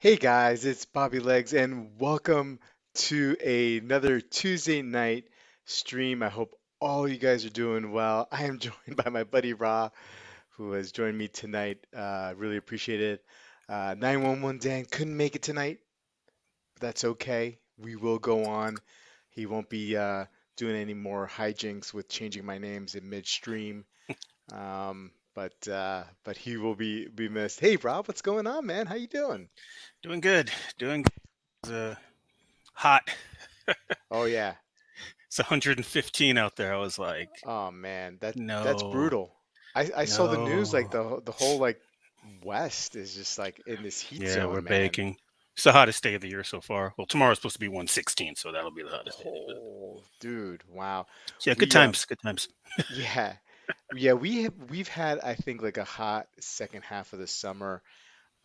Hey guys, it's Bobby Legs, and welcome to another Tuesday night stream. I hope all you guys are doing well. I am joined by my buddy Ra, who has joined me tonight. Really appreciate it. 911 Dan couldn't make it tonight, but that's okay. We will go on. He won't be doing any more hijinks with changing my names in midstream. But he will be missed. Hey Rob, what's going on, man? How you doing? Doing good. Doing hot. Oh yeah. It's 115 out there. I was like, Oh man, that's no, brutal. I saw the news like no. the whole like West is just like in this heat Yeah, we're zone, man. baking. It's the hottest day of the year so far. Well, tomorrow's supposed to be 116, so that'll be the hottest day. But Oh, dude, wow. yeah, good We times. Good times. yeah. Yeah, we've had I think like a hot second half of the summer.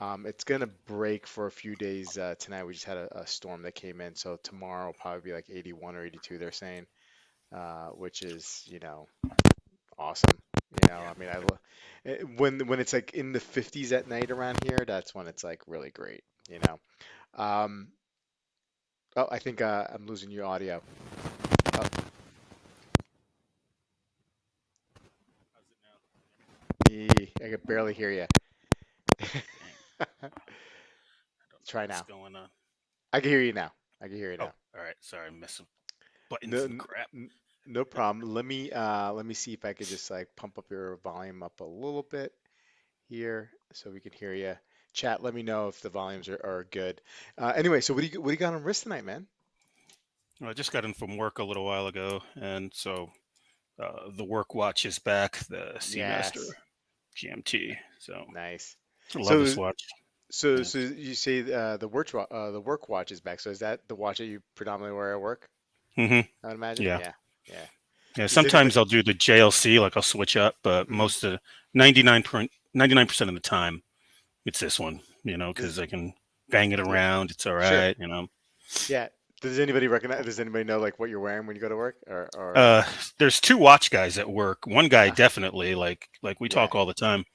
It's gonna break for a few days tonight. We just had a storm that came in, so tomorrow will probably be like 81 or 82, they're saying, which is, awesome. I mean, when it's like in the 50s at night around here, that's when it's like really great, you know. Um, oh, I think I'm losing your audio. Oh, I can barely hear you. Dang, I don't know Try what's now. going on. I can hear you now. I can hear you Oh, now. all right. Sorry, I'm missing No, buttons and crap. no problem. Let me see if I could just like pump up your volume up a little bit here so we can hear you. Chat, let me know if the volumes are good. Anyway, so what do you got on wrist tonight, man? Well, I just got in from work a little while ago, and so the work watch is back, the Seamaster Yes. GMT. So Nice. I love So this watch. so Yes. you say the work watch is back. So is that the watch that you predominantly wear at work? Hmm. I would imagine. Yeah. Yeah. Yeah. Yeah, Is anybody? sometimes I'll do the JLC, like I'll switch up, but Mhm. most of 99% of the time, it's this one, Does because I can bang it yeah, around. It's all sure. right. Yeah. Does anybody recognize? Does anybody know like what you're wearing when you go to work? Or Uh, there's two watch guys at work. One guy uh, definitely, like we yeah. talk all the time.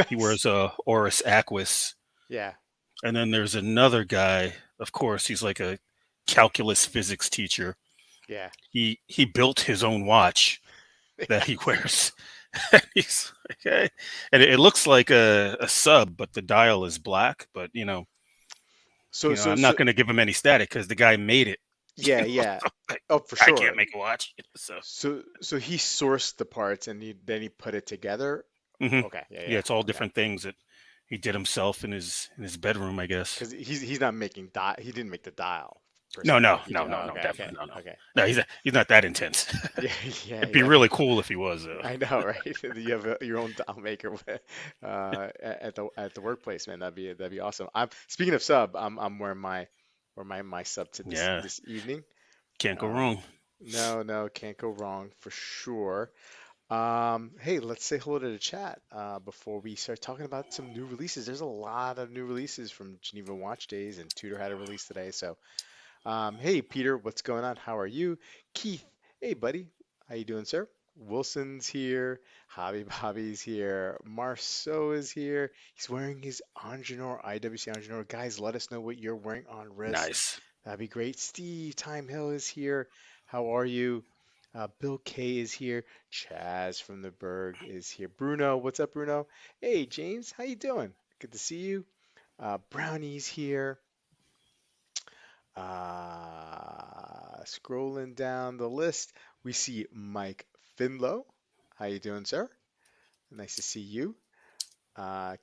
He Nice. wears a Oris Aquis, Yeah. and then there's another guy. Of course, he's like a calculus physics teacher. Yeah. He built his own watch that he wears. He's like, hey. And it looks like a sub, but the dial is black. But So so I'm not so going to give him any static because the guy made it. yeah, yeah. Like, Oh, for I can't sure. make a watch. So, So he sourced the parts and he put it together. hmm Okay. Yeah, yeah, yeah. it's all Okay. different things that he did himself in his bedroom, I guess. Because he's not making he didn't make the dial per No, se. no, Like he no, just no, no, okay, okay, definitely no, no. okay. No, he's not that intense. Yeah, yeah, It'd be yeah. really cool if he was, though. I know, right? You have your own dial maker at the workplace, man. That'd be awesome. I'm speaking of sub. I'm wearing my sub to Yeah, this evening. can't go Um, wrong. no, can't go wrong for sure. Hey, let's say hello to the chat before we start talking about some new releases. There's a lot of new releases from Geneva Watch Days, and Tudor had a release today. So, hey, Peter, what's going on? How are you? Keith, hey, buddy, how you doing, sir? Wilson's here. Hobby Bobby's here. Marceau is here. He's wearing his Angenor IWC Angenor. Guys, let us know what you're wearing on wrist. Nice. That'd be great. Steve Time Hill is here. How are you? Bill K is here. Chaz from the Berg is here. Bruno, what's up, Bruno? Hey, James, how you doing? Good to see you. Brownie's here. Scrolling down the list, we see Mike Finlow. How you doing, sir? Nice to see you.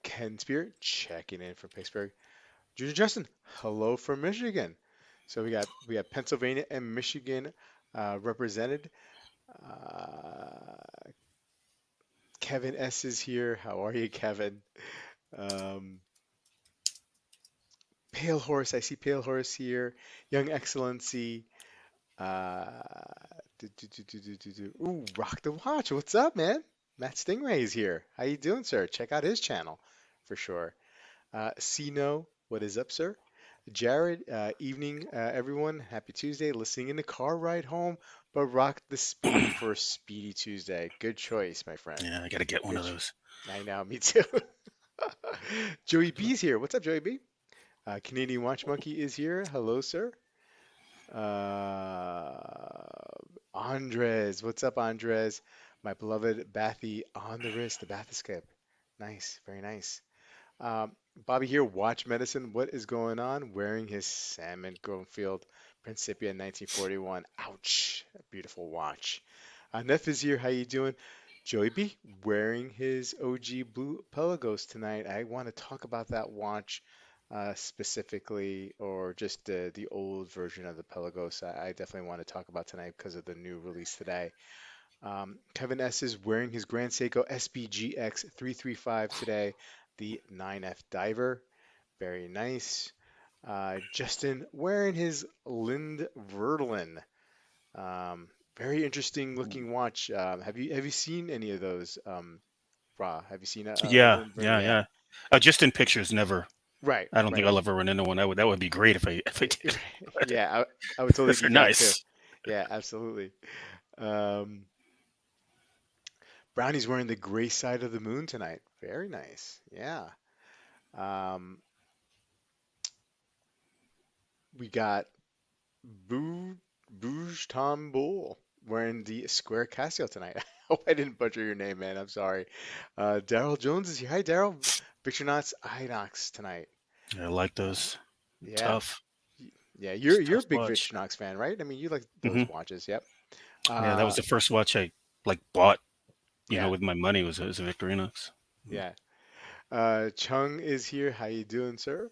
Ken Spirit checking in from Pittsburgh. Junior Justin, hello from Michigan. So we got Pennsylvania and Michigan represented. Uh, Kevin S is here. How are you, Kevin? Um, Pale Horse, I see Pale Horse here. Young Excellency. Uh, Ooh, Rock the Watch. What's up, man? Matt Stingray is here. How you doing, sir? Check out his channel for sure. Sino, what is up, sir? Jared, evening, everyone. Happy Tuesday. Listening in the car ride home, but rock the speedy for a speedy Tuesday. Good choice, my friend. Yeah, I got to get one Good. of those. I know, me too. Joey B's here. What's up, Joey B? Canadian Watch Monkey is here. Hello, sir. Andres, what's up, Andres? My beloved Bathy on the wrist, the Bathyscap. Nice, very nice. Um, Bobby here, Watch Medicine. What is going on? Wearing his salmon Groenfield Principia 1941. Ouch, a beautiful watch. Neff is here. How you doing? Joey B wearing his OG Blue Pelagos tonight. I want to talk about that watch specifically, or just the old version of the Pelagos. I definitely want to talk about tonight because of the new release today. Kevin S is wearing his Grand Seiko SBGX 335 today, the 9F Diver. Very nice. Justin wearing his Lind Verlin. Very interesting looking watch. Have you seen any of those, Ra? Have you seen a Yeah, Lind Verlin? yeah, Yeah. yeah. Just in pictures, never. Right, I don't think right. I'll ever run into one. That would be great if I did. But Yeah, I would totally they're geek out too. nice. Yeah, absolutely. Um, Brownie's wearing the gray side of the moon tonight. Very nice. Yeah. Um, we got Bouge Tom Bull wearing the square Casio tonight. I hope I didn't butcher your name, man. I'm sorry. Daryl Jones is here. Hi, Daryl. Picture Knots Inox tonight. I like Uh, those. yeah. Tough. Yeah, It's a you're tough a big watch. Victor Knox fan, right? I mean, you like those Hmm. watches. Yep. Yeah, that was Uh, the first watch I like bought. yeah, With my money was a Victorinox. Mhm. yeah. Chung is here. How you doing, sir?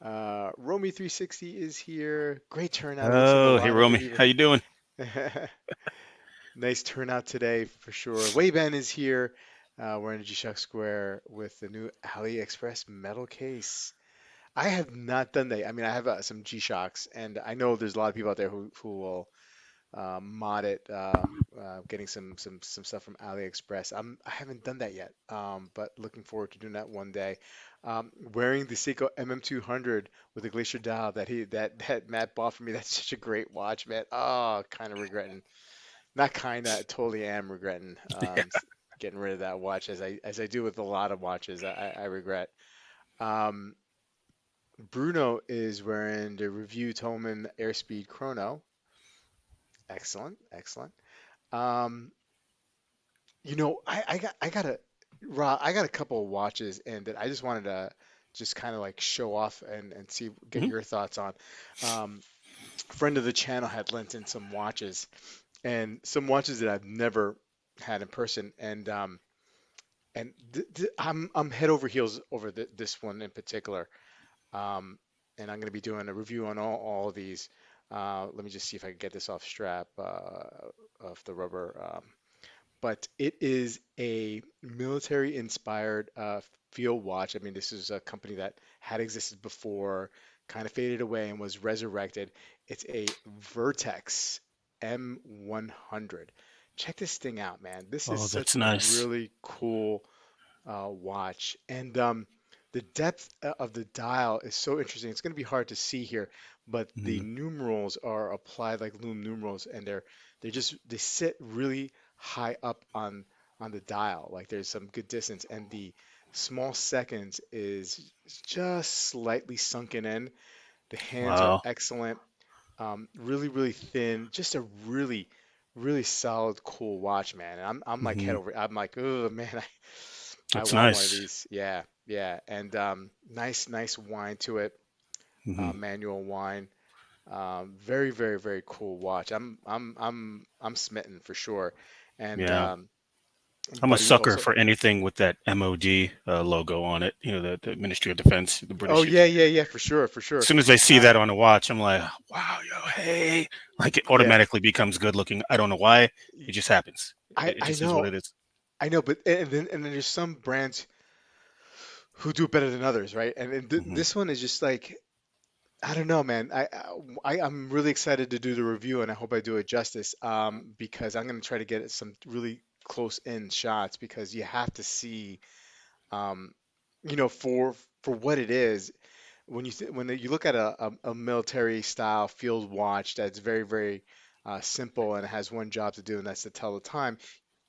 Romy 360 is here. Great turnout. It looks like a Oh, hey lot of Romy, Geneva. how you doing? Nice turnout today for sure. Wayban is here. Wearing a G-Shock Square with the new AliExpress metal case. I have not done that. I mean, I have some G-Shocks, and I know there's a lot of people out there who will mod it, getting some stuff from AliExpress. I haven't done that yet, but looking forward to doing that one day. Wearing the Seiko MM200 with the Glacier dial that Matt bought for me. That's such a great watch, man. Oh, kind of regretting. Not kind of, totally am regretting getting rid of that watch, as I do with a lot of watches. I regret. Um, Bruno is wearing the Review Toman Airspeed Chrono. Excellent, excellent. Um, I got a couple of watches and that I just wanted to just kind of like show off and see get Hmm. your thoughts on. Friend of the channel had lent in some watches and some watches that I've never had in person I'm head over heels over this one in particular. Um, and I'm going to be doing a review on all of these. Let me just see if I can get this off strap of the rubber. But it is a military inspired field watch. I mean, this is a company that had existed before, kind of faded away and was resurrected. It's a Vertex M100. Check this thing out, man. This is Oh, such that's a nice. really cool watch. And the depth of the dial is so interesting. It's going to be hard to see here, but the Hmm. numerals are applied like loom numerals, and they sit really high up on the dial. Like there's some good distance, and the small seconds is just slightly sunken in. The hands are Wow. excellent. Really, really thin. Just a really, really solid, cool watch, man. And I'm like head Hmm. over. I'm like, oh man, I That's want one of nice. these. Yeah, yeah. And nice wine to it. Hmm. Manual wine. Very, very, very cool watch. I'm smitten for sure. And Yeah. I'm a but he sucker also. for anything with that MOD logo on it. The Ministry of Defense, the Oh British. yeah, yeah, yeah, for sure, for As sure. soon as I see Uh, that on a watch, I'm like, wow, yo, hey. Like it yeah, automatically becomes good looking. I don't know why. It just happens. I It I just is what know, it is. but and then there's some brands who do better than others, right? And Hmm. this one is just like I don't know, man. I'm really excited to do the review, and I hope I do it justice. Because I'm gonna try to get some really close in shots because you have to see, um, for what it is. When you look at a military style field watch that's very, very simple and it has one job to do, and that's to tell the time.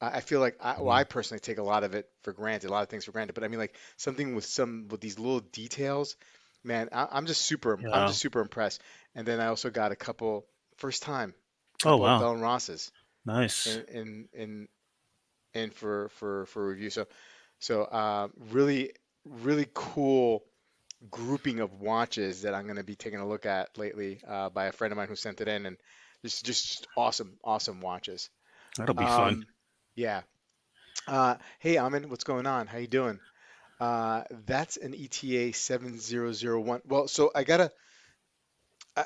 I feel like Hmm. I personally take a lot of it for granted, a lot of things for granted. But I mean, like something with these little details man, I'm Yeah. just super impressed. And then I also got a Oh couple of wow. Bell and Rosses Nice. in for review. Really really cool grouping of watches that I'm going to be taking a look at lately by a friend of mine who sent it in, and just awesome watches. That'll be fun. Um, yeah. Hey, Amin, what's going on? How you doing? That's an ETA 7001. Well, so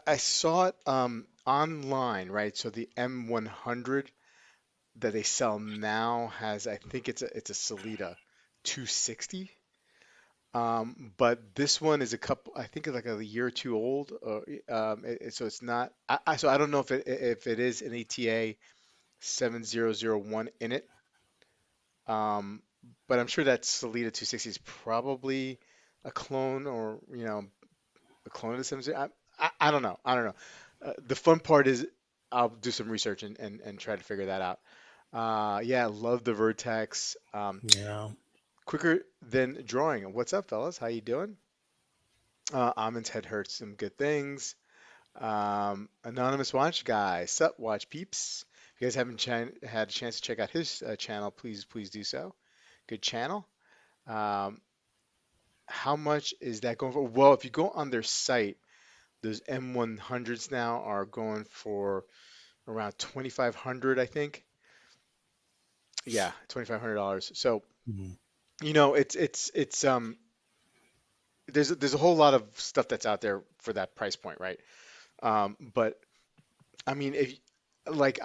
I saw it online, right? So the M100 that they sell now has, I think it's a Salida 260. But this one is I think it's like a year or two old. So it's not. So I don't know if it is an ETA 7001 in it. Um, but I'm sure that Salida 260 is probably a clone, or a clone of the 70. I don't know. I don't know. The fun part is I'll do some research and try to figure that out. Yeah, love the Vertex. Yeah. Quicker than drawing. What's up, fellas? How you doing? Amin's head hurts some good things. Anonymous Watch Guy, sup, Watch Peeps. If you guys haven't had a chance to check out his channel, please do so. Good channel. Um, how much is that going for? Well, if you go on their site, those M100s now are going for around 2,500, I think. Yeah, $2,500. So, Mhm. there's a whole lot of stuff that's out there for that price point, right? But I mean, if like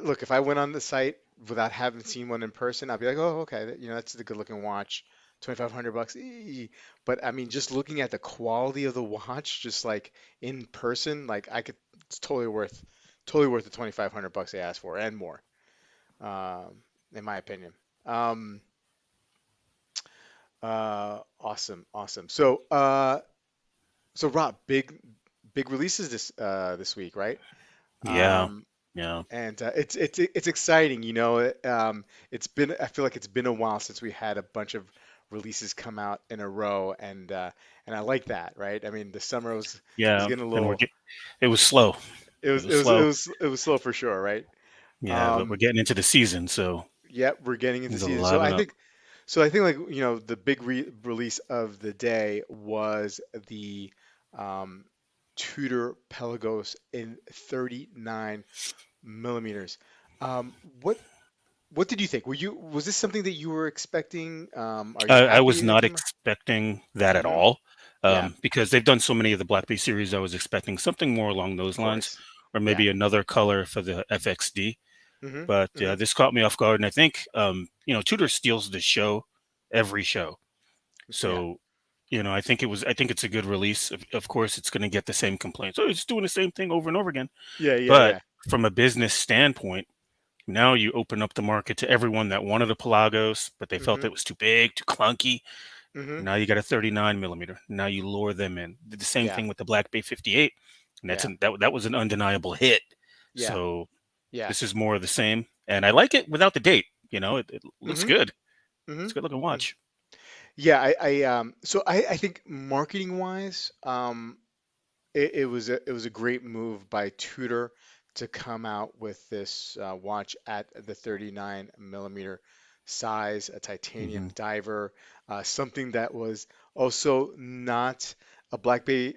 look, if I went on the site without having seen one in person, I'd be like, oh, okay, that's the good looking watch, 2,500 bucks. But I mean, just looking at the quality of the watch, just like in person, like it's totally worth the 2,500 bucks they asked for and more, in my opinion. Um, awesome. So Rob, big releases this week, right? Yeah. Um, Yeah. And it's exciting, I feel like it's been a while since we had a bunch of releases come out in a row, and I like that, right? I mean, the summer was Yeah. getting a And little, it was slow. It was slow. it was slow for sure, right? Yeah, but we're Um, getting into the season, so yeah, we're getting into things are season. liven up. So I think like the big release of the day was the um, Tudor Pelagos in 39 millimeters. Um, what What did you think? Was this something that you were expecting? Are you I happy was that it not came out? expecting that at Hmm. all, Yeah, because they've done so many of the Black Bay series. I was expecting something more along of those lines, course. or Yeah. maybe another color for the FXD. Hmm. But Hmm. this caught me off guard, and I think Tudor steals the show every show. Yeah. So I think it's a good release. Of course, it's going to get the same complaints. Oh, it's doing the same thing over and over again. Yeah. Yeah. But Yeah. from a business standpoint, now you open up the market to everyone that wanted a Pelagos, but they felt Hmm. it was too big, too clunky. Hmm. Now you got a 39 millimeter. Now you lure them in. Did the same Yeah. thing with the Black Bay 58, and Yeah. that was an undeniable hit. Yeah. So Yeah. this is more of the same, and I like it without the date. It looks Hmm. good. Hmm. It's a good looking Hmm. watch. Yeah. So I think marketing wise, it was a great move by Tudor to come out with this watch at the 39 millimeter size, a titanium Hmm. diver, something that was also not a Black Bay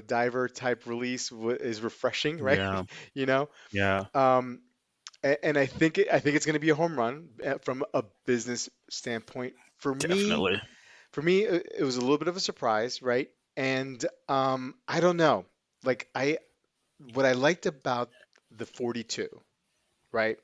diver type release is refreshing, right? Yeah, You know, yeah, um, and I think it's going to be a home run from a business standpoint. definitely. For me, it was a little bit of a surprise, right? And I don't know. Like what I liked about the 42, right?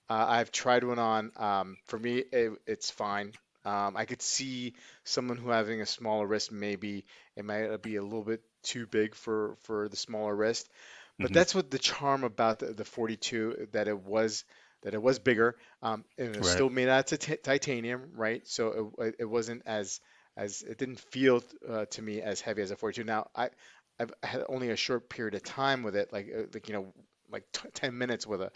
I've tried one on. For me, it's fine. I could see someone who having a smaller wrist, maybe it might be a little bit too big for the smaller wrist. But Hmm. that's what the charm about the 42, that it was bigger, and it was Right. still made out of titanium, right? So it wasn't as it didn't feel to me as heavy as a 42. Now I've had only a short period of time with it, like like 10 minutes with a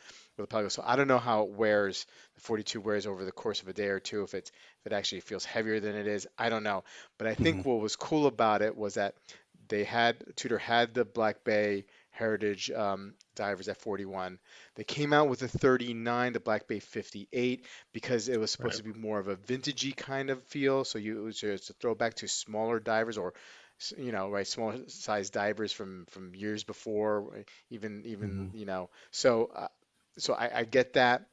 Pelagos. So I don't know how it wears, the 42 wears over the course of a day or two, if it actually feels heavier than it is. I don't know. But I Hmm. think what was cool about it was that Tudor had the Black Bay Heritage divers at 41. They came out with a 39, the Black Bay 58, because it was supposed Right. to be more of a vintagey kind of feel. So it was just a throwback to smaller divers, or right, smaller size divers from years before, even Hmm. so I get that.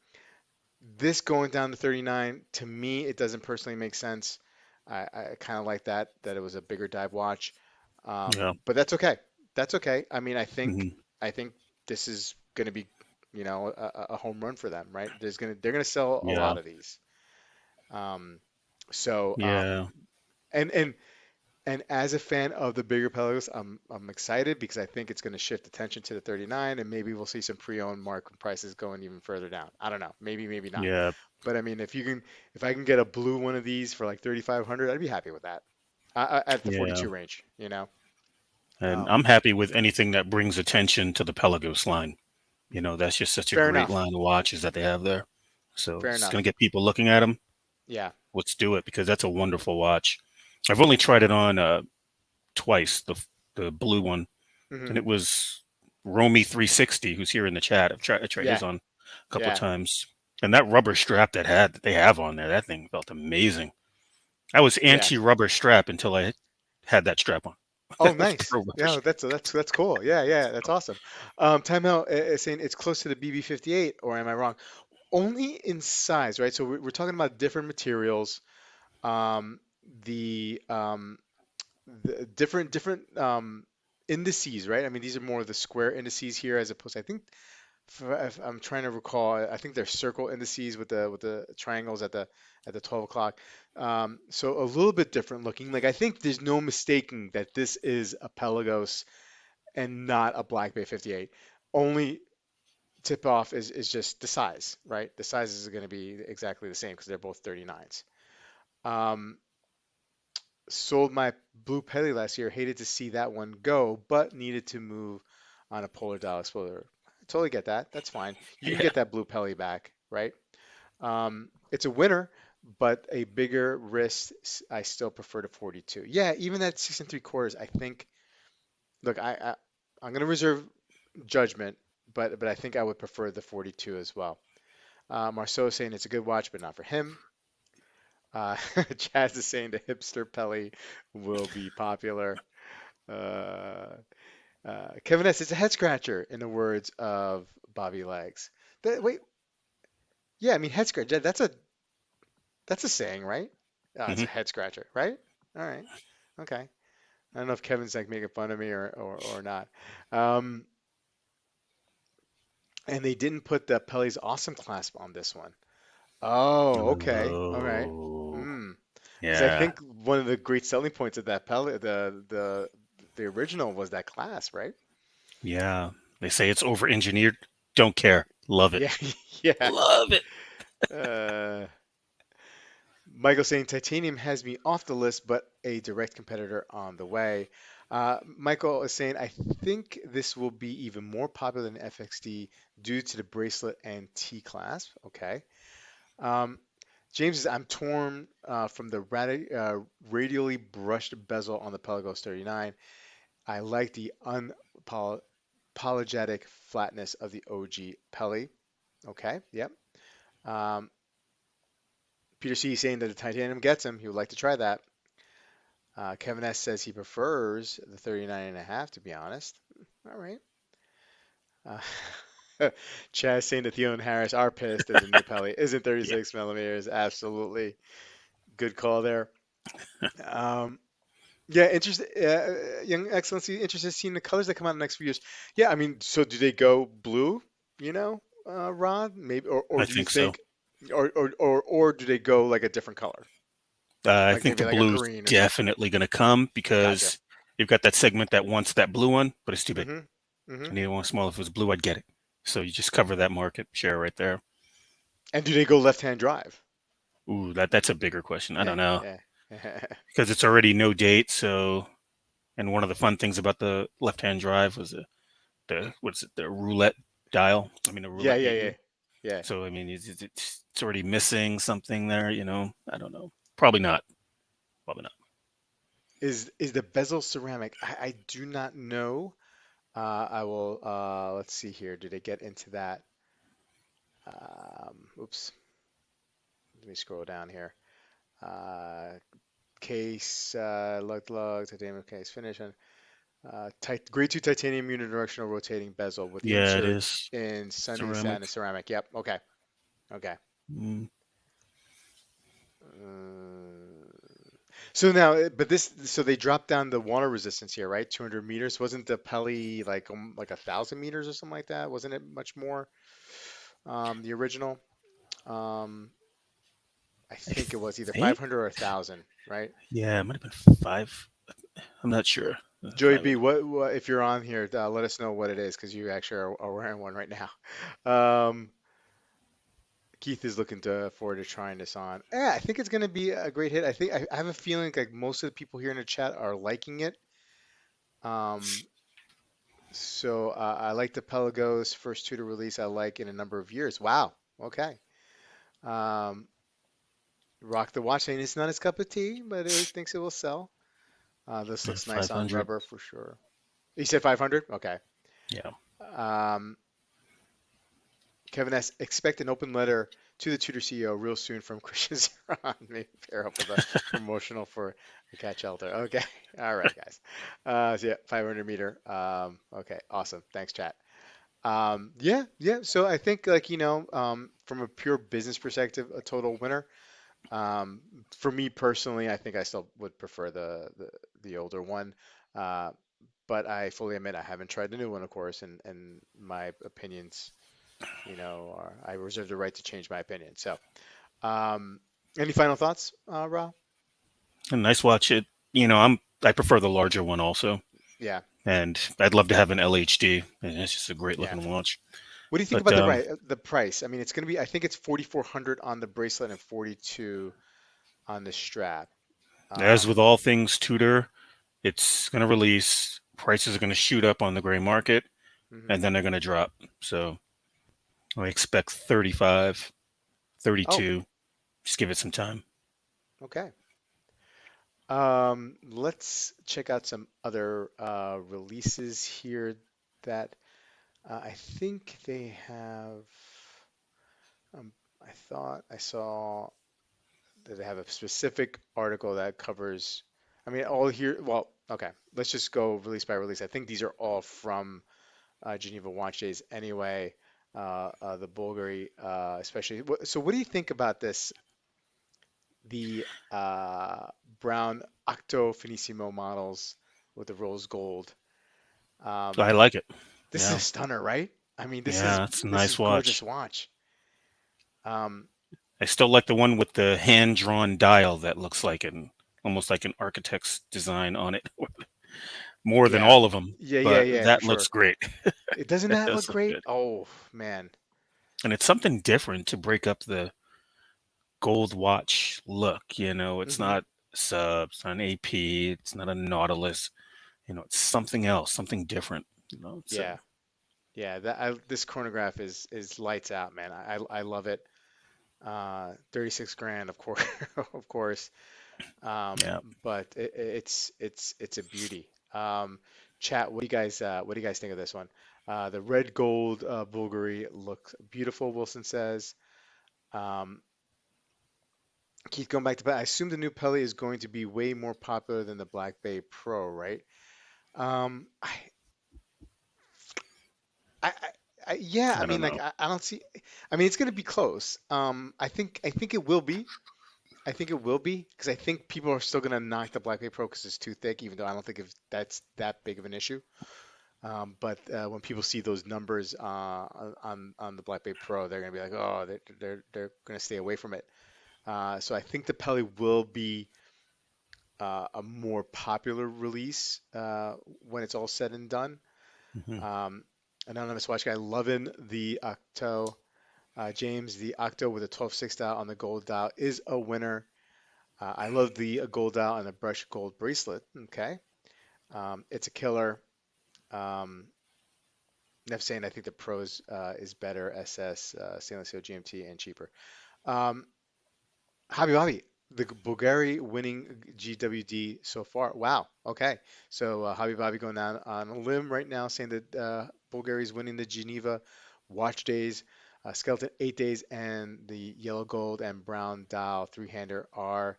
This going down to 39, to me, it doesn't personally make sense. I kind of like that it was a bigger dive watch, Yeah. but that's okay. That's okay. I mean, Hmm. I think this is going to be, a home run for them, right? They're gonna sell a Yeah. lot of these. Um, so Yeah. and and and as a fan of the bigger Pelagos, I'm excited because I think it's going to shift attention to the 39, and maybe we'll see some pre-owned market prices going even further down. I don't know, maybe not. Yeah. But I mean, if I can get a blue one of these for like 3,500, I'd be happy with that. At the Yeah. 42 range, you know. And Um, I'm happy with anything that brings attention to the Pelagos line. That's just such a Fair great enough. line of watches that they have there. So Fair it's going enough. to get people looking at them. Yeah. Let's do it because that's a wonderful watch. I've only tried it on twice, the blue one, Hmm. and it was Romy 360, who's here in the chat. I tried his Yeah. on a couple of Yeah. times, and that rubber strap that they have on there, that thing felt amazing. I was Yeah. anti-rubber strap until I had that strap on. Oh, With nice. pro rubber Yeah, strap. that's cool. Yeah, yeah, that's awesome. Timeout is saying it's close to the BB58, or am I wrong? Only in size, right? So we're talking about different materials, um, the different indices, right? I mean, these are more of the square indices here, as opposed. I think if I'm trying to recall, I think they're circle indices with the triangles at the 12 o'clock. So a little bit different looking. Like I think there's no mistaking that this is a Pelagos and not a Black Bay 58. Only tip off is just the size, right? The sizes are going to be exactly the same because they're both 39s. Um, Sold my blue Pelly last year. Hated to see that one go, but needed to move on a polar dial explorer. I totally get that. That's fine. You can Yeah. get that blue Pelly back, right? It's a winner, but a bigger wrist. I still prefer to 42. Yeah, even at 6 3/4. I think. Look, I'm gonna reserve judgment, but I think I would prefer the 42 as well. Marceau is saying it's a good watch, but not for him. Chaz is saying the hipster Pelly will be popular. Uh, Kevin S. It's a head scratcher, in the words of Bobby Legs. Wait, yeah, I mean head scratcher. That's a saying, right? It's Hmm. a head scratcher, right? All right, okay. I don't know if Kevin's like making fun of me or not. Um, and they didn't put the Pelly's awesome clasp on this one. Oh, okay, all right. Oh, Because I yeah, think one of the great selling points of that Pelly, the original was that clasp, right? yeah. They say it's over-engineered. Don't care. Love it. Yeah, yeah. Love it. Uh, Michael saying titanium has me off the list, but a direct competitor on the way. Michael is saying, I think this will be even more popular than FXD due to the bracelet and T clasp. Okay. Um, James says, I'm torn from the radially brushed bezel on the Pelagos 39. I like the unapologetic flatness of the OG Pelly. Okay. Yep. Um, Peter C saying that the titanium gets him. He would like to try that. Kevin S says he prefers the 39 and a half, to be honest. All right. Uh, Chaz saying that Theo and Harris are pissed as a new Pelly isn't Yeah. 36 millimeters. Absolutely. Good call there. Um, yeah, interested. Young Excellency, interested in seeing the colors that come out in the next few years. Yeah, I mean, so do they go blue, Rod? Maybe, or I do you think so. think, or do they go like a different color? I Like think maybe the like a blue's green or something. definitely going to come Gotcha. because you've got that segment that wants that blue one, but it's too big. Mm-hmm. Mm-hmm. I need one small. If it was blue, I'd get it. So you just cover that market share right there. And do they go left-hand drive? Ooh, that's a bigger question. I Yeah, don't know yeah. because it's already no date. So, and one of the fun things about the left-hand drive was the what's it, the roulette. dial. I mean, a Yeah, roulette yeah, wheel. yeah, yeah. So I mean, it's already missing something there. I don't know. Probably not. Probably not. Is the bezel ceramic? I do not know. I will. Let's see here. Did I get into that? Oops. Let me scroll down here. Uh, case, lug, titanium case finish on grade two titanium unidirectional rotating bezel with Yeah, it inserts is in sunny ceramic. satin ceramic. Yep. Okay. Okay. Mm. Uh, so now, but so they dropped down the water resistance here, right? 200 meters. Wasn't the Peli like 1,000 meters or something like that? Wasn't it much more? The original. Um, I I think it was either think. 500 or 1,000, right? Yeah, it might have been 5. I'm not sure. Joey Five. B, what if you're on here? Let us know what it is because you actually are wearing one right now. Um, Keith is looking forward to trying this on. Yeah, I think it's going to be a great hit. I have a feeling like most of the people here in the chat are liking it. Um, so I like the Pelagos first Tudor release. I like in a number of years. Wow. Okay. Um, Rock the watch saying it's not his cup of tea, but it thinks it will sell. This Yeah, looks nice on 500. rubber for sure. You said 500? Okay. Yeah. Um, Kevin S. Expect an open letter to the Tudor CEO real soon from Christian Zeron. Maybe pair up with a promotional for a cat shelter. Okay. All right, guys. So yeah, 500 meter. Okay. Awesome. Thanks, chat. Yeah, yeah. So I think from a pure business perspective, a total winner. Um, for me personally, I think I still would prefer the older one. Uh, but I fully admit I haven't tried the new one, of course, and my opinions, I reserve the right to change my opinion. So, um, any final thoughts, Ra? A nice watch. I prefer the larger one also, Yeah, and I'd love to have an LHD. And it's just a great yeah. looking watch. What do you think But about the price? I mean, it's going to be, I think it's 4,400 on the bracelet and 42 on the strap. as with Um, all things Tudor, it's going to release. Prices are going to shoot up on the gray market, mhm. and then they're going to drop. So I expect 35, Oh, 32. Just give it some time. okay. Let's check out some other releases here that I think they have. Um, I thought I saw that they have a specific article that covers. I mean, all here. Well, okay. Let's just go release by release. I think these are all from Geneva Watch Days anyway. The Bulgari, especially. So, what do you think about this? The brown Octo Finissimo models with the rose gold. I Um, like it. this is a Yeah, stunner, right? I mean, yeah, it's a this is nice gorgeous watch. watch. Um, I still like the one with the hand drawn dial that looks like almost like an architect's design on it, more than yeah, all of them. yeah, yeah, But yeah, for that looks sure. great. It doesn't It that look does look great? good, Oh man, and it's something different to break up the gold watch look. It's hmm not sub, it's not an AP, it's not a Nautilus. It's something else, something different. It's yeah, yeah. This chronograph is lights out, man. I love it. 36 grand, of course, of course. yeah. But it's a beauty. Chat, what do you guys think of this one? The red gold Bulgari looks beautiful, Wilson says. Um, Keith, going back to, I assume the new Pele is going to be way more popular than the Black Bay Pro, right? Um, I, I, yeah, I I mean, don't like, know. I don't see. I mean, it's going to be close. I think it will be. I think it will be because I think people are still going to knock the Black Bay Pro because it's too thick, even though I don't think that's that big of an issue. But when people see those numbers on the Black Bay Pro, they're going to be like, oh, they're going to stay away from it. So I think the Peli will be a more popular release when it's all said and done. Hmm. Um, Anonymous Watch Guy loving the Octo. James, the Octo with a 12/6 dial on the gold dial is a winner. I love the gold dial and the brushed gold bracelet. Okay. It's a killer. Um, I'm saying I think the Pros is better, SS, stainless steel GMT, and cheaper. Um, Hobby, the Bulgari winning GWD so far. Wow. Okay. So Hobby going on a limb right now, saying that Bulgari is winning the Geneva watch days, skeleton 8 days, and the yellow, gold, and brown dial three-hander are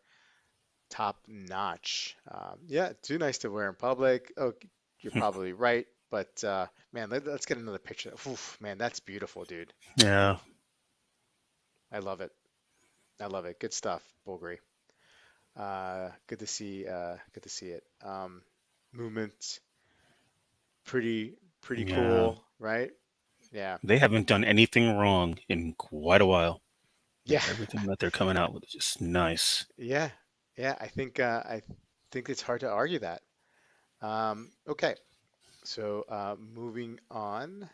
top notch. Yeah, too nice to wear in public. Oh, you're probably right. But man, us get another picture. Oof, man, that's beautiful, dude. Yeah, I love it. I love it. Good stuff, Bulgari. Good to see. Good to see it. Movement, pretty yeah. cool, right? Yeah, They haven't done anything wrong in quite a while. yeah, Everything that they're coming out with is just nice. yeah, yeah. I think it's hard to argue that. Okay, so moving on.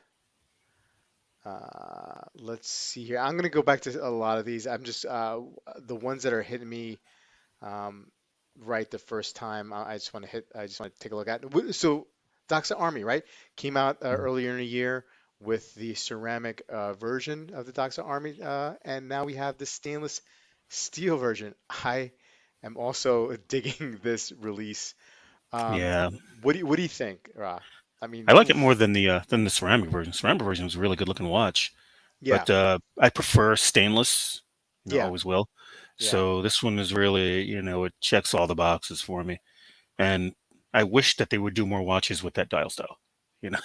Let's see here. I'm gonna go back to a lot of these. I'm just the ones that are hitting me um, right the first time. I just want to hit. I just want to take a look at. So Doxa Army, right, came out earlier in the year with the ceramic version of the Doxa Army, and now we have the stainless steel version. I am also digging this release. Um, Yeah, what do you think, Ra? I I mean, like it more oof, than the ceramic version. Ceramic version was a really good looking watch, yeah, but I prefer stainless. yeah, Always will. yeah. So this one is really, it checks all the boxes for me. And I wish that they would do more watches with that dial style.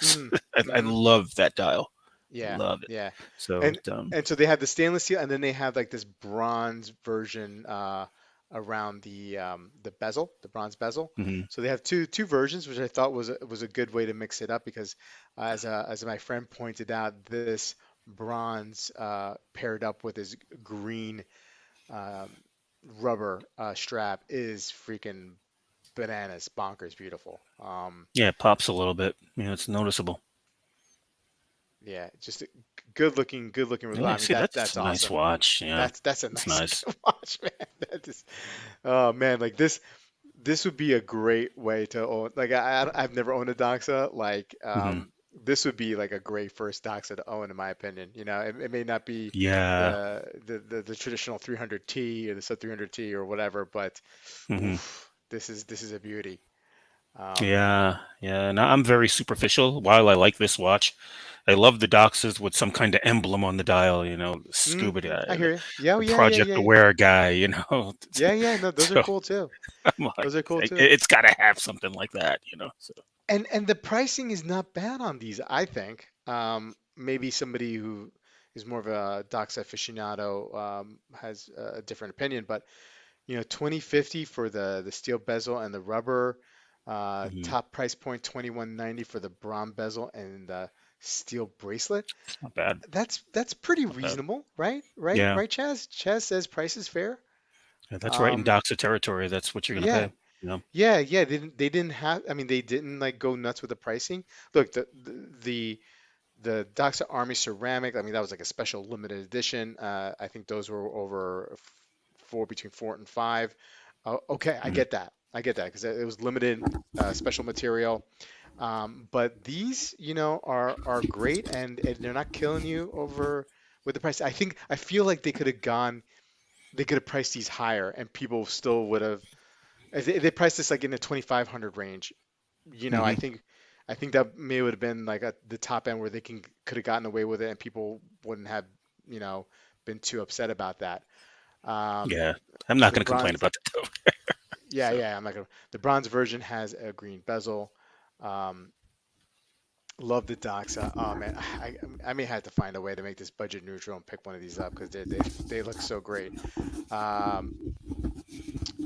Hmm. I Hmm. love that dial. Yeah, Love it. yeah. So And so they have the stainless steel, and then they have like this bronze version around the bezel, the bronze bezel. mhm. So they have two versions, which I thought was a good way to mix it up because as my friend pointed out, this bronze paired up with his green um, rubber strap is freaking bananas, bonkers, beautiful. Yeah, it pops a little bit. It's noticeable. Yeah, just a good looking. Yeah, I mean see, that's that's a nice awesome. watch. Yeah, That's a it's nice nice. watch, man. That is, oh man, like this would be a great way to own. Like I've never owned a Doxa. Like Hmm. this would be like a great first Doxa to own, in my opinion. You know, it may not be Yeah. the traditional 300T or the sub 300T or whatever, but Hmm. oof, this is a beauty. Um, Yeah, yeah. And I'm very superficial. While I like this watch, I love the Doxas with some kind of emblem on the dial. The scuba guy, I hear you. Yeah, oh, the yeah, yeah, Project yeah, Aware guy. yeah, yeah. No, those are So cool too. I'm like, Those are cool too. it's got to have something like that. So And the pricing is not bad on these, I think. Maybe somebody who is more of a Doxa aficionado has a different opinion, but 2050 for the steel bezel and the rubber, mhm. top price point 2190 for the bronze bezel and the steel bracelet. It's not bad. That's pretty Not bad. reasonable, right? Right? Yeah. Right, Chaz? Chaz says price is fair. Yeah, that's right in Um, Doxa territory. That's what you're gonna yeah. pay. You know. Yeah. They didn't have. I mean, they didn't like go nuts with the pricing. Look, the Doxa Army ceramic. I mean, that was like a special limited edition. I think those were over between 4 and 5. Okay, I Mhm. get that. I get that because it was limited, special material. But these, are great, and they're not killing you over with the price. I feel like they could have gone. They could have priced these higher, and people still would have. If they priced this like in the 2,500 range, I Mhm. think that may would have been like at the top end where they could have gotten away with it and people wouldn't have, you know, been too upset about that. Um, Yeah. I'm not the gonna complain bronze, about that though. yeah, So. yeah, I'm not gonna. The bronze version has a green bezel. Um, love the Doxa. Oh man, I may have to find a way to make this budget neutral and pick one of these up because they look so great. Um,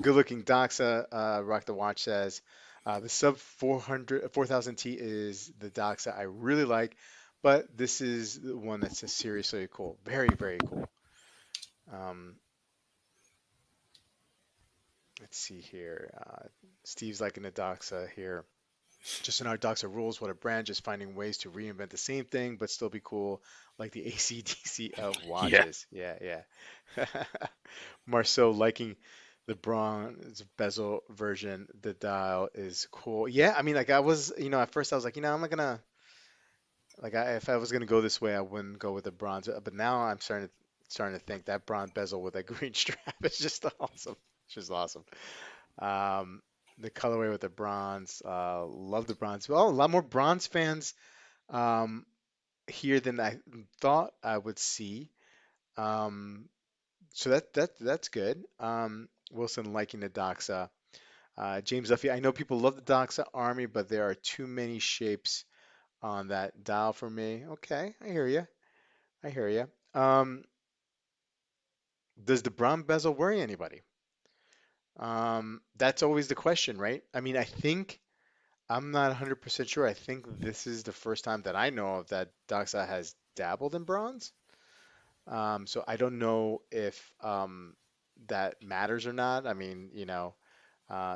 good looking Doxa. Rock the Watch says the sub 4000 T is the Doxa I really like, but this is the one that's just seriously cool. Very, very cool. Um, let's see here. Steve's liking the Doxa here. Just in our Doxa rules, what a brand, just finding ways to reinvent the same thing but still be cool, like the ACDC of Yeah. watches. Yeah, yeah. Marceau liking the bronze bezel version. The dial is cool. Yeah, I mean, like I was, at first I was like, I'm not gonna Like if I was gonna go this way, I wouldn't go with the bronze. But now I'm starting to think that bronze bezel with that green strap is just awesome. It's just awesome. Um, the colorway with the bronze, love the bronze. Well, a lot more bronze fans um, here than I thought I would see. Um, so that's good. Wilson liking the Doxa. James Duffy, I know people love the Doxa Army, but there are too many shapes on that dial for me. Okay, I hear you. I hear you. Does the brown bezel worry anybody? That's always the question, right? I mean, I think I'm not 100% sure. I think this is the first time that I know of that Doxa has dabbled in bronze. So I don't know if that matters or not. I mean,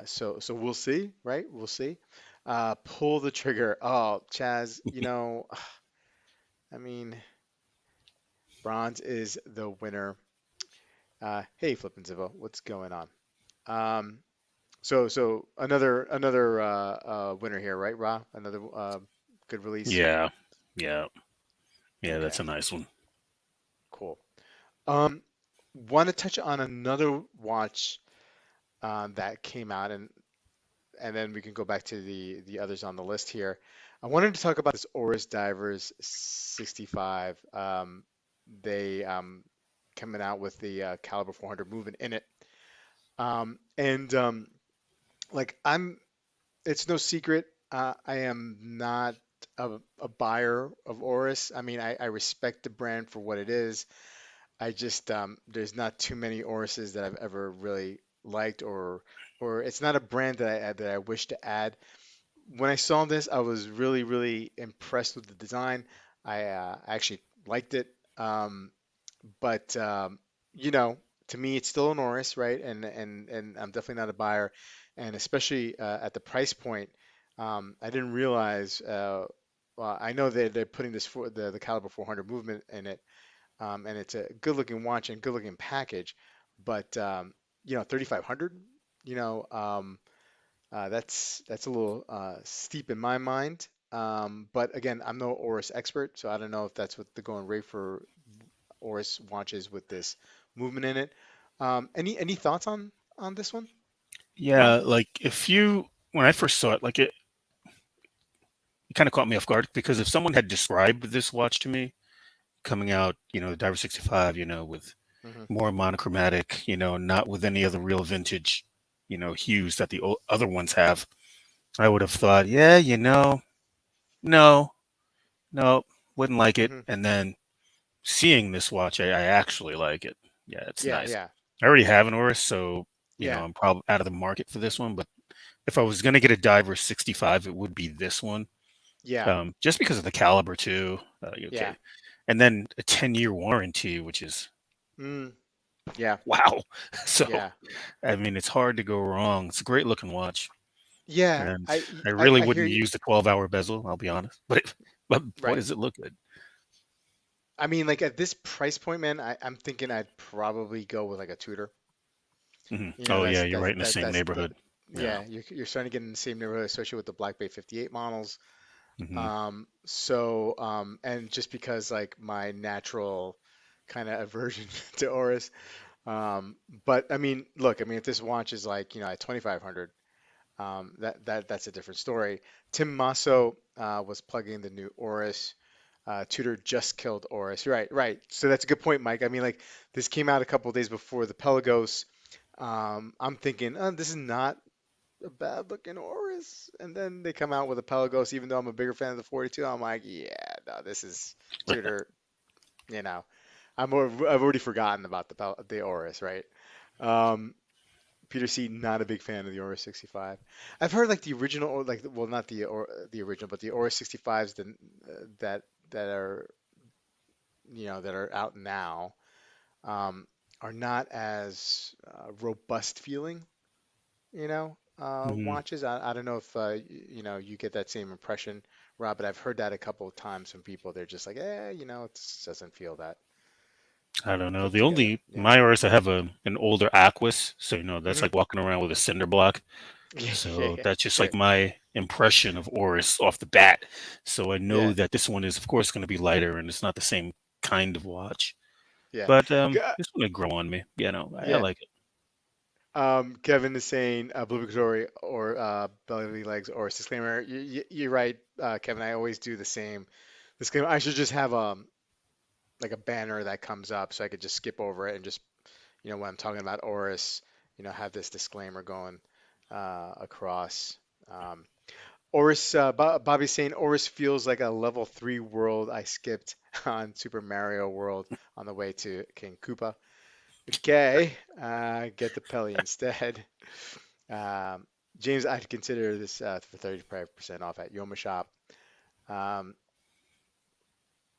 so we'll see, right? We'll see. Pull the trigger. Oh, Chaz, I mean, bronze is the winner. Hey, Flippin' Zivo, what's going on? Um, so another winner here, right, Ra? Another good release. Yeah, yeah, yeah. That's Okay, a nice one. cool. Um, want to touch on another watch that came out, and then we can go back to the others on the list here. I wanted to talk about this Oris Divers 65. They coming out with the caliber 400 movement in it. And like I'm, it's no secret. I am not a buyer of Oris. I mean, I respect the brand for what it is. I just there's not too many Orises that I've ever really liked, or it's not a brand that I wish to add. When I saw this, I was really impressed with the design. I actually liked it. But you know, to me, it's still an Oris, right? And I'm definitely not a buyer, and especially at the price point, I didn't realize. Well, I know that they're putting this for the caliber 400 movement in it, and it's a good-looking watch and good-looking package, but 3,500, you know, that's a little steep in my mind. But again, I'm no Oris expert, so I don't know if that's what the going rate for Oris watches with this movement in it. Any thoughts on this one, Yeah, Ra? like if you when I first saw it, like it kind of caught me off guard because if someone had described this watch to me coming out, the Diver 65, with Hmm. more monochromatic, not with any other real vintage, hues that the other ones have, I would have thought, yeah, no, no, wouldn't like it. Hmm. And then seeing this watch, I actually like it. Yeah, it's Yeah, nice. yeah, I already have an Oris, so yeah, I'm probably out of the market for this one. But if I was gonna get a Diver 65, it would be this one, yeah, just because of the caliber too. yeah, Okay, and then a 10-year warranty, which is mm, yeah, wow. So yeah, I mean, it's hard to go wrong. It's a great looking watch, yeah. and I I I, really I hear wouldn't you. use the 12-hour bezel. I'll be honest, but boy, Right. does it look good. I mean, like at this price point, man, I'm thinking I'd probably go with like a Tudor. You know, Oh yeah, you're right in the same that. neighborhood. Yeah. Yeah, you're starting to get in the same neighborhood, especially with the Black Bay 58 models. hmm And just because like my natural kind of aversion to Oris, but I mean, look, I mean, if this watch is like, at 2,500, that's a different story. Tim Masso was plugging the new Oris. Tudor just killed Oris. Right, right. So that's a good point, Mike. I mean, like this came out a couple of days before the Pelagos. I'm thinking, this is not a bad looking Oris. And then they come out with a Pelagos, even though I'm a bigger fan of the 42. I'm like, yeah, no, this is Tudor, you know. I've already forgotten about the Oris, right? Um, Peter C, not a big fan of the Aura 65. I've heard like the original, or like, well, not the original, but the Aura 65s that that are that are out now um, are not as robust feeling, hmm watches. I don't know if you get that same impression, Rob, but I've heard that a couple of times from people. They're just like, it just doesn't feel that I don't know. put The together. only Yeah. my Oris, I have an older Aquis, so that's Hmm. like walking around with a cinder block. Yeah, yeah, So yeah. that's just like Right. my impression of Oris off the bat. So I know Yeah, that this one is, of course, going to be lighter and it's not the same kind of watch. yeah, But G- this one would grow on me. Yeah, no, I yeah. like it. Kevin is saying Blue Victoria or belly legs or disclaimer. You're right, Kevin. I always do the same disclaimer. I should just have like a banner that comes up so I could just skip over it and just when I'm talking about Oris, have this disclaimer going across. Um, Oris, Bobby's saying Oris feels like a level 3 world I skipped on Super Mario World on the way to King Koopa. Okay, get the Pelly instead. Um, James, I'd consider this for 35% off at Yoma Shop. Um,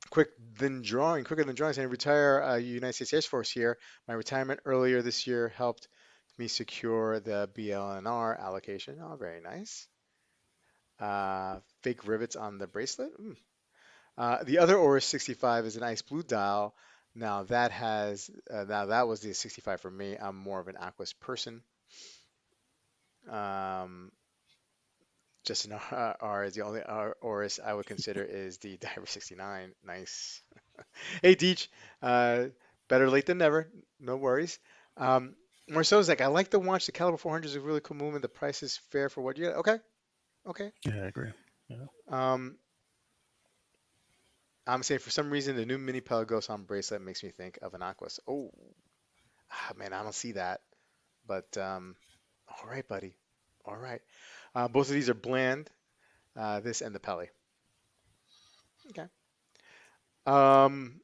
quicker than drawing, saying retire United States Air Force here. My retirement earlier this year helped me secure the BLNR allocation. Oh, very nice. Fake rivets on the bracelet. The other Oris 65 is an ice blue dial. Now that was the 65 for me. I'm more of an Aquas person. Um, just an R is the only Oris I would consider is the Diver 69. Nice. Hey, Deech. Uh, better late than never. No worries. Um, Marceau's like, I like the watch. The Caliber 400 is a really cool movement. The price is fair for what you get. Okay. Okay. Yeah, I agree. Yeah. Um, I'm saying for some reason the new Mini Pelagos on bracelet makes me think of an Aquas. Oh, man, I don't see that. But all right, buddy. All right. Both of these are bland. This and the Pelly. Okay. Um,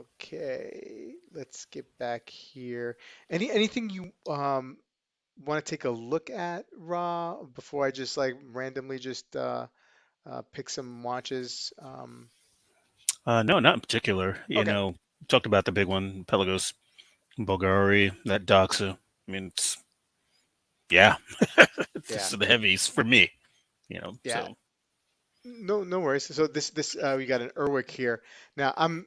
okay. Let's get back here. Anything you want to take a look at, Raw, before I just like randomly just pick some watches? No, not in particular. Okay. Talked about the big one, Pelagos, Bulgari, that Doxa. I mean, yeah, Yeah. this are the heavies for me. Yeah. So No worries. So this we got an Urwerk here. Now I'm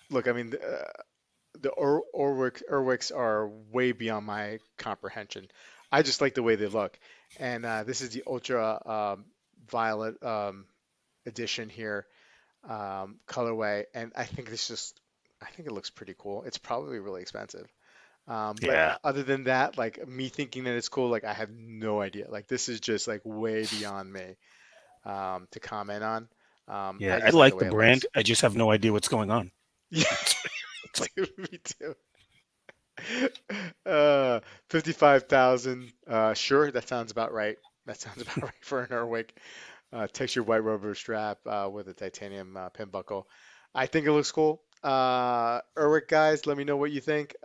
look. I mean the Urwerks are way beyond my comprehension. I just like the way they look, and this is the ultra violet edition here, colorway, and I think it looks pretty cool. It's probably really expensive. But yeah, other than that, like me thinking that it's cool, like I have no idea. Like this is just like way beyond me to comment on. yeah, I I just like the like the way it brand. looks. I just have no idea what's going on. Yeah, It's, it's like, me too. 55,000. Sure, that sounds about right. That sounds about right for an Urwick. Textured white rubber strap with a titanium pin buckle. I think it looks cool. Urwick guys, let me know what you think.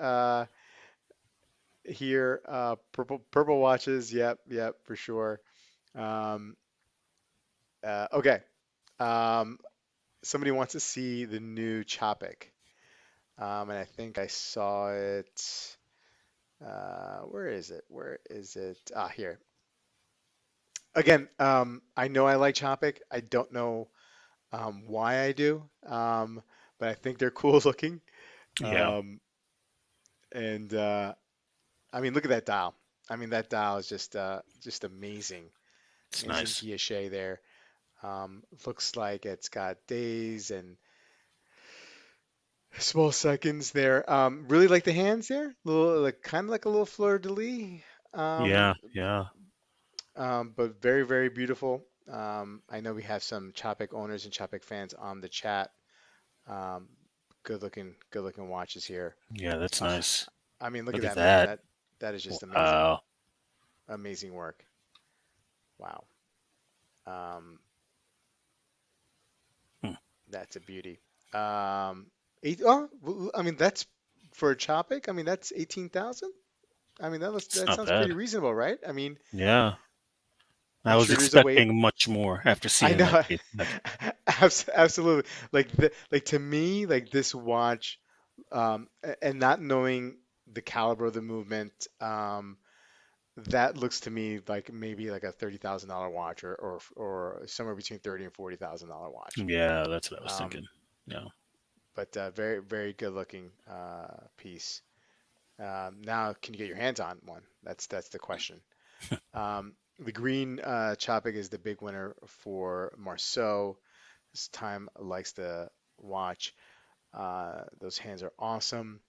Here, purple watches. Yep, yep, for sure. Um, okay. Um, Somebody wants to see the new Chopic. And I think I saw it. Where is it? Where is it? Ah, here. Again, I know I like Chopic. I don't know why I do, but I think they're cool looking. yeah, Um, and I mean, look at that dial. I mean, that dial is just amazing. it's Amazing nice. guilloche there. Looks like it's got days and small seconds there. Really like the hands there. Little, like kind of like a little fleur de lis. Um, Yeah, yeah, but very, very beautiful. I know we have some Chopic owners and Chopic fans on the chat. Um, good looking watches here. yeah. That's Uh, nice. I mean, look at Look at that, man. that. That is just amazing. Wow. Amazing work. Wow. Um, Hmm. that's a beauty. I mean, that's for a Chopic. I mean, that's 18,000. I mean, It's that not sounds pretty bad. reasonable, right? I mean, Yeah. I I'm was sure there's a way. expecting much more after I seeing that know, case. absolutely. Like to me, like this watch, and not knowing the caliber of the movement, that looks to me like maybe like a $30,000 watch or somewhere between 30 and $40,000 watch. Yeah, that's what I was Um, thinking. Yeah. but very very good looking piece. Now, can you get your hands on one? That's the question. The green Choppic is the big winner for Marceau. This time likes the watch. Those hands are awesome.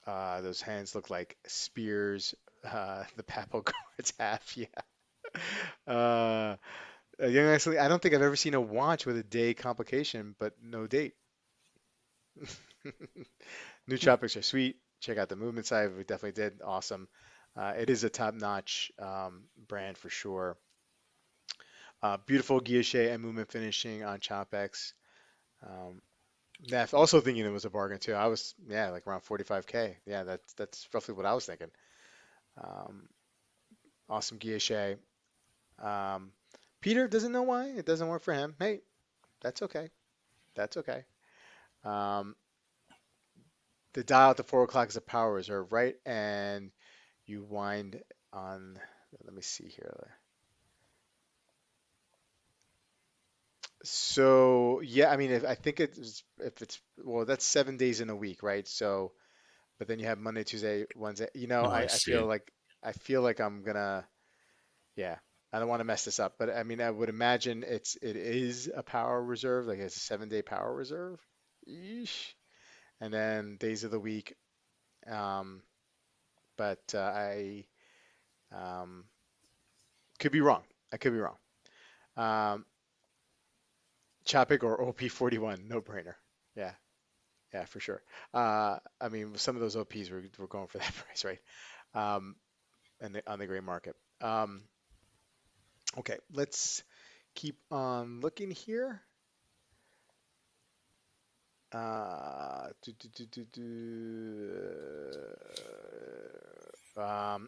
Those hands look like spears. The papal guards have, yeah. Uh, Young Actually, I don't think I've ever seen a watch with a day complication, but no date. New Tropics are sweet. Check out the movement side. We definitely did. Awesome. It is a top-notch brand for sure. Beautiful guilloche and movement finishing on Chopex. Um, yeah, also thinking it was a bargain too. I was, yeah, like around 45K. Yeah, that's roughly what I was thinking. Um, awesome guilloche. Um, Peter doesn't know why it doesn't work for him. Hey, that's okay. That's okay. Um, the dial at the 4 o'clock is a power reserve, right? And you wind on, let me see here. So yeah, I mean, if, I think it's if it's well, that's 7 days in a week, right? So, but then you have Monday, Tuesday, Wednesday. Oh, I I feel see. like I'm gonna, yeah, I don't want to mess this up, but I mean, I would imagine it is a power reserve, like it's a 7 day power reserve. Yeesh. And then days of the week. Um, but I um, could be wrong. I could be wrong. Um, Choppic or OP41, no brainer. Yeah, yeah, for sure. I mean, some of those OPs were going for that price, right? Um, and on the gray market. Okay, let's keep on looking here.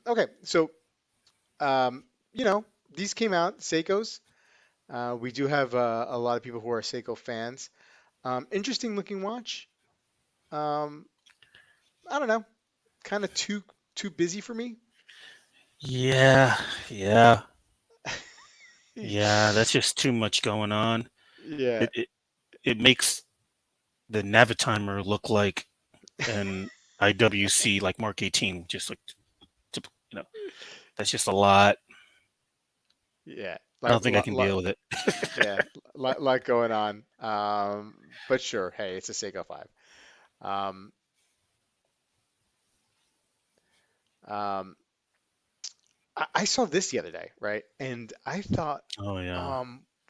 Okay, so um, you know, these came out, Seikos. We do have a lot of people who are Seiko fans. Interesting looking watch. Um, I don't know, kind of too busy for me. Yeah, yeah, yeah. That's just too much going on. Yeah. It it, it makes the Navitimer look like an IWC like Mark 18, just like you know. That's just a lot. Yeah, I don't think I can deal with it. yeah, lot going on. But sure, hey, it's a Seiko 5. Um, um, I saw this the other day, right? And I thought, Oh yeah.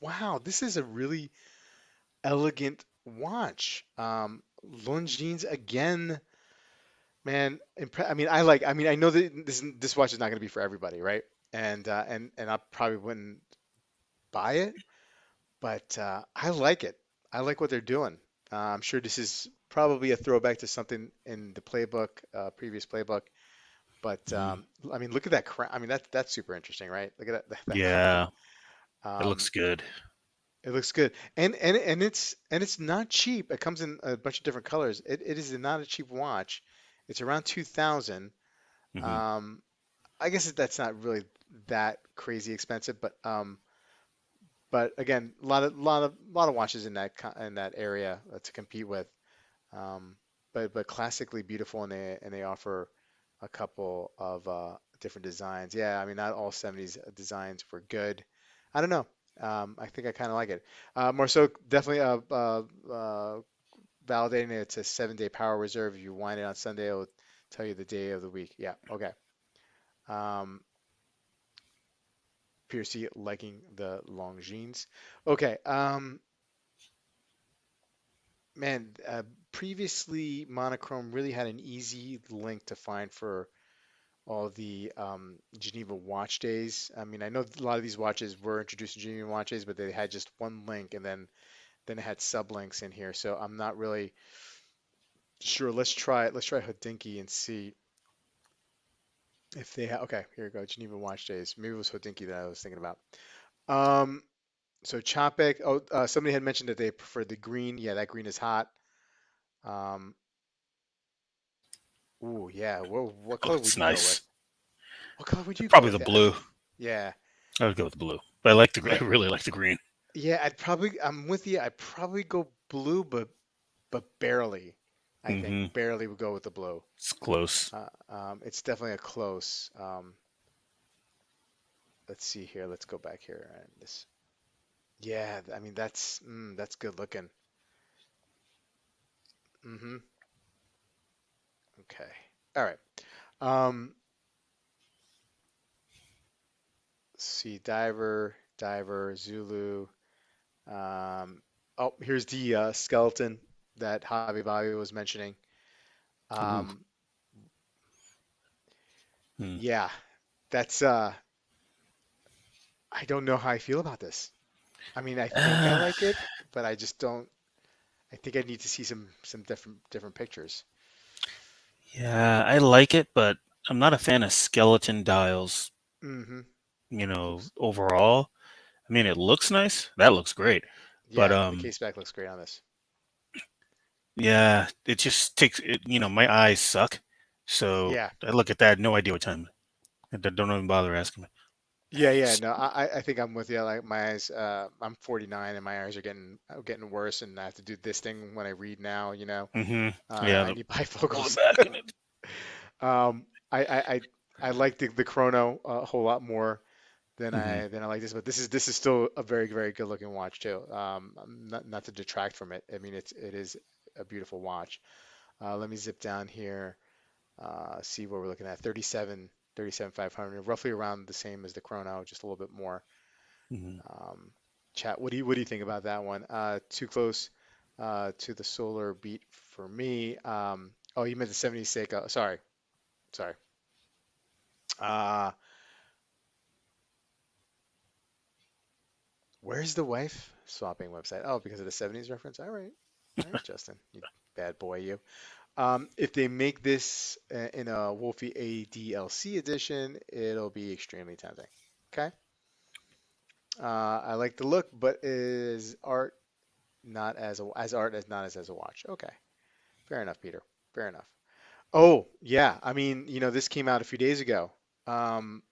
wow, this is a really elegant watch. Longines again, man. I mean, I know that this watch is not going to be for everybody, right? And I probably wouldn't buy it, but I like it. I like what they're doing. I'm sure this is probably a throwback to something in the playbook, previous playbook. But Mhm. I mean, look at that crown. I mean, that's super interesting, right? Look at that crown. Yeah, it looks Um, good. it looks good, and it's not cheap. It comes in a bunch of different colors. It is not a cheap watch. It's around 2,000. Hmm. Um, I guess that's not really that crazy expensive, but again, lot of watches in in that area to compete with. Um, but classically beautiful, and they offer a couple of different designs. Yeah, I mean, not all 70s designs were good. I don't know. I think I kind of like it. More so, definitely validating it. It's a 7 day power reserve. If you wind it on Sunday, it'll tell you the day of the week. Yeah, okay. Um, Piercy liking the Longines. Okay. Man, previously Monochrome really had an easy link to find for all the Geneva watch days. I mean, I know a lot of these watches were introduced to Geneva watch days, but they had just one link, and then it had sublinks in here. So I'm not really sure. Let's try it. Let's try Hodinkee and see if they have. Okay, here we go. Geneva watch days. Maybe it was Hodinkee that I was thinking about. Um, so Chopek. Oh, somebody had mentioned that they preferred the green. Yeah, that green is hot. Um, ooh, yeah. What Oh, color would it's you go with? nice. What color would you go Probably with? the blue. Yeah, I would go with the blue. But I like the. yeah, I really like the green. yeah. I'm with you. I'd probably go blue, but barely. I think Hmm. barely would go with the blue. It's close. It's definitely a close. let's see here. Let's go back here. And this, yeah, I mean that's good looking. Mm-hmm. Okay. All right. Um, let's see, diver, Zulu. Um, oh, here's the skeleton that Hobby Bobby was mentioning. Ooh. Um, Hmm. yeah, that's I don't know how I feel about this. I mean, I think I Uh, like it, but I just don't. I think I need to see some different pictures. yeah, I like it, but I'm not a fan of skeleton dials, Mm-hmm. Looks, overall. I mean, it looks nice. That looks great. But yeah, the case back looks great on this. yeah, it just takes it, my eyes suck. So Yeah, I look at that, no idea what time. I don't even bother asking me. yeah. S- No, I think I'm with you. Like my eyes, I'm 49 and my eyes are getting worse, and I have to do this thing when I read now. Yeah, I need pull it bifocals. back and Um, I like the Chrono a whole lot more hmm than I like this, but this is still a very good looking watch too. Not to detract from it. I mean, it is a beautiful watch. Let me zip down here. See what we're looking at. 37 500, roughly around the same as the Chrono, just a little bit more. hmm Um, Chat, what do you think about that one? Too close to the solar beat for me. Oh, you meant the 70 Seiko. Sorry. Uh, where's the wife swapping website? Oh, because of the 70s reference. All right, Justin, you bad boy, you. If they make this in a Wolfie ADLC edition, it'll be extremely tempting. Okay. I like the look, but is art not as art as not as a watch? Okay, fair enough, Peter. Fair enough. Oh yeah, I mean, this came out a few days ago. Um,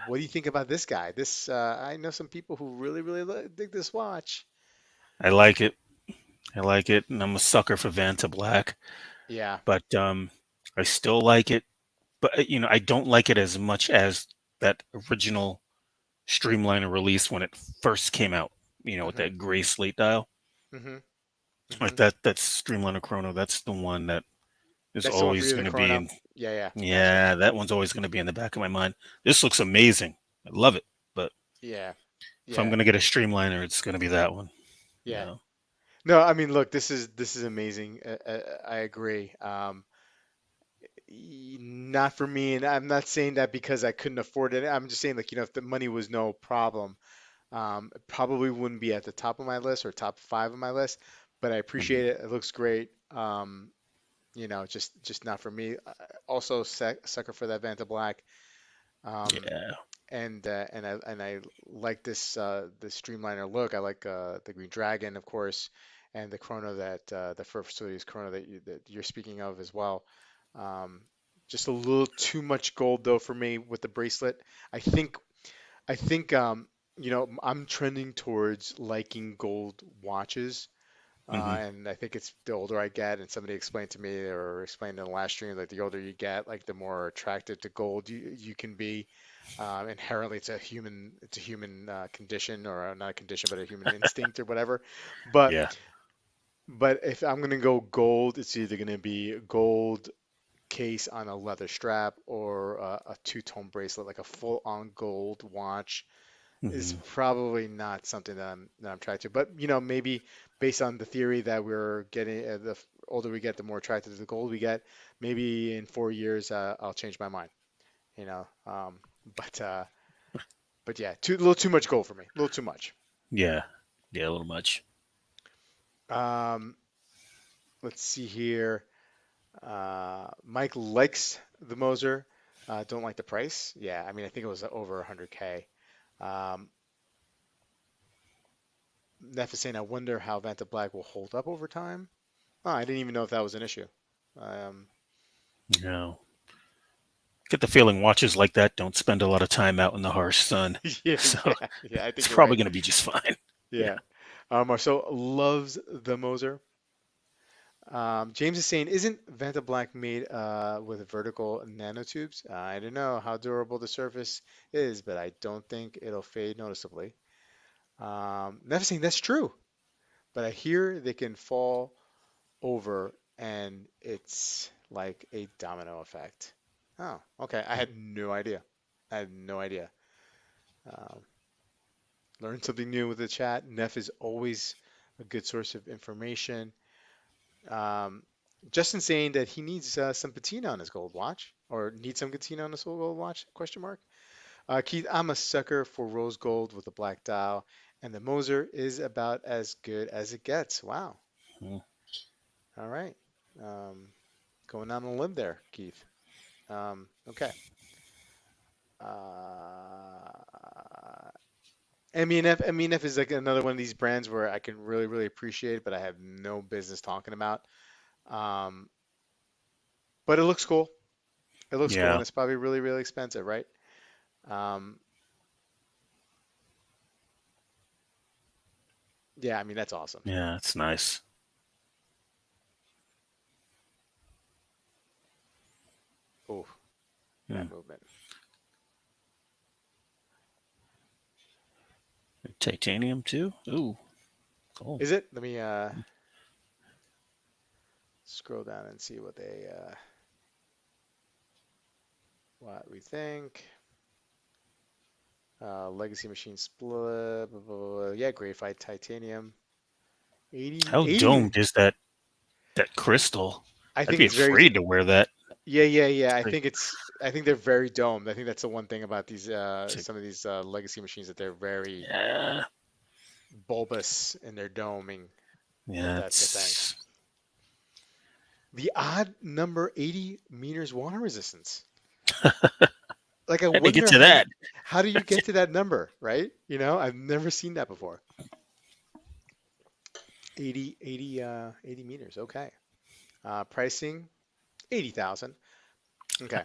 what do you think about this guy? I know some people who really dig this watch. I like it. I like it, and I'm a sucker for Vanta Black. Yeah. But I still like it. But I don't like it as much as that original Streamliner release when it first came out. With Mm-hmm. that gray slate dial. Mm-hmm. Mm-hmm. Like that Streamliner Chrono. That's the one that is That's the one for always you, the going to be Chrono. in. Yeah, yeah. Gotcha. Yeah, that one's always going to be in the back of my mind. This looks amazing. I love it. But Yeah. if I'm Yeah. going to get a Streamliner, it's going to be that one. Yeah. Yeah. No, I mean, look, this is amazing. I agree. Not for me, and I'm not saying that because I couldn't afford it. I'm just saying, like, if the money was no problem, it probably wouldn't be at the top of my list or top five of my list. But I Mhm. appreciate it. It looks great. Just not for me. Also, sucker for that Vanta Black. Um, Yeah. and I like this Streamliner look. I like the Green Dragon, of course, and the Chrono the first series Chrono that you're speaking of as well. Um, just a little too much gold though for me with the bracelet. I think I think I'm trending towards liking gold watches. hmm And I think it's the older I get, and somebody explained to me or explained in the last stream, like the older you get, like the more attracted to gold you can be. Inherently, it's a human condition, or not a condition, but a human instinct or whatever. But Yeah. but if I'm gonna go gold, it's either gonna be a gold case on a leather strap or a two-tone bracelet, like a full-on gold watch is hmm probably not something that I'm trying to. But maybe based on the theory that we're getting, older we get, the more attracted to the gold we get. Maybe in 4 years, I'll change my mind. You know, um, but uh, but yeah, a little too much gold for me. A little too much. Yeah. Yeah. A little much. Um, let's see here. Mike likes the Moser. Don't like the price. Yeah, I mean, I think it was over 100K. Um, Neff is saying, I wonder how Vanta Black will hold up over time. Oh, I didn't even know if that was an issue. Um, You know, get the feeling watches like that don't spend a lot of time out in the harsh sun, yeah, so yeah, I it's think you're probably right. going to be just fine. Yeah. Yeah. Marcel loves the Moser. James is saying, isn't Vanta Black made with vertical nanotubes? I don't know how durable the surface is, but I don't think it'll fade noticeably. Never saying that's true, but I hear they can fall over and it's like a domino effect. Oh, okay. I had no idea. I had no idea. Um, Learn something new with the chat. Neff is always a good source of information. Um, Justin saying that he needs some patina on his gold watch, or needs some patina on his gold watch? Question mark. Keith, I'm a sucker for rose gold with a black dial, and the Moser is about as good as it gets. Wow. Mm. All right. Um, Going on a limb there, Keith. Okay. Uh, MENF is like another one of these brands where I can really, really appreciate, but I have no business talking about. Um, but it looks cool. It looks cool, and Yeah, it's probably really, really expensive, right? Um, yeah, I mean that's awesome. yeah, it's nice. Oh, that Mm. movement. Titanium too. Ooh, cool. Is it? Let me scroll down and see what we think. Legacy machine split. Blah, blah, blah, blah. Yeah, graphite titanium. 80, How 80. domed is that crystal? I I'd think be it's very. afraid to wear that. Yeah, yeah, yeah. It's like, I think they're very domed. I think that's the one thing about these it's like some of these legacy machines that they're very yeah, bulbous in their doming. yeah. That's the thing. It's The odd number 80 meters water resistance. Like I hard to get wonder to that. how do you get to that number, right? You know, I've never seen that before. 80 meters. Okay. Pricing 80,000. Okay.